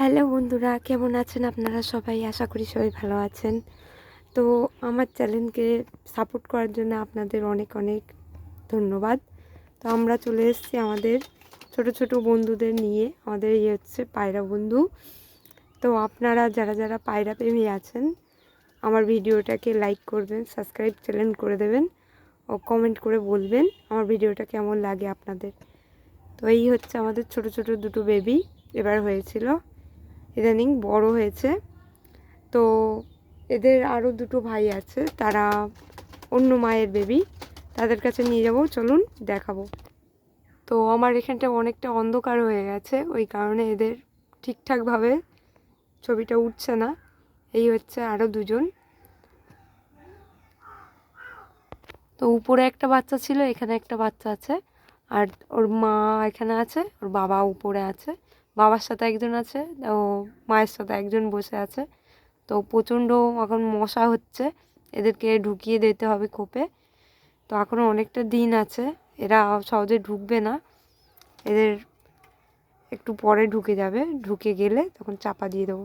Hello বন্ধুরা, কেমন আছেন আপনারা সবাই? আশা করি সবাই ভালো আছেন। তো আমার চ্যানেলকে সাপোর্ট করার জন্য আপনাদের অনেক অনেক ধন্যবাদ। তো আমরা চলে এসেছি আমাদের ছোট ছোট বন্ধুদের নিয়ে। আমাদের হচ্ছে পায়রা বন্ধু। তো আপনারা যারা যারা পায়রা প্রেমী আছেন, আমার ভিডিওটাকে লাইক করবেন, সাবস্ক্রাইব চ্যানেল করে দেবেন ও কমেন্ট করে বলবেন আমার ভিডিওটা কেমন লাগে আপনাদের। তো এই হচ্ছে আমাদের ছোট ছোট দুটো বেবি এবার হয়েছিল, ইদানিং বড় হয়েছে। তো এদের আরও দুটো ভাই আছে, তারা অন্য মায়ের বেবি, তাদের কাছে নিয়ে যাব, চলুন দেখাবো। তো আমার এখানটা অনেকটা অন্ধকার হয়ে গেছে, ওই কারণে এদের ঠিকঠাকভাবে ছবিটা উঠছে না। এই হচ্ছে আরও দুজন। তো উপরে একটা বাচ্চা ছিল, এখানে একটা বাচ্চা আছে, আর ওর মা এখানে আছে, ওর বাবা উপরে আছে, বাবার সাথে একজন আছে, ও মায়ের সাথে একজন বসে আছে। তো প্রচণ্ড এখন মশা হচ্ছে, এদেরকে ঢুকিয়ে দিতে হবে খোপে। তো এখনও অনেকটা দিন আছে, এরা সহজে ঢুকবে না, এদের একটু পরে ঢুকে যাবে, ঢুকে গেলে তখন চাপা দিয়ে দেবো।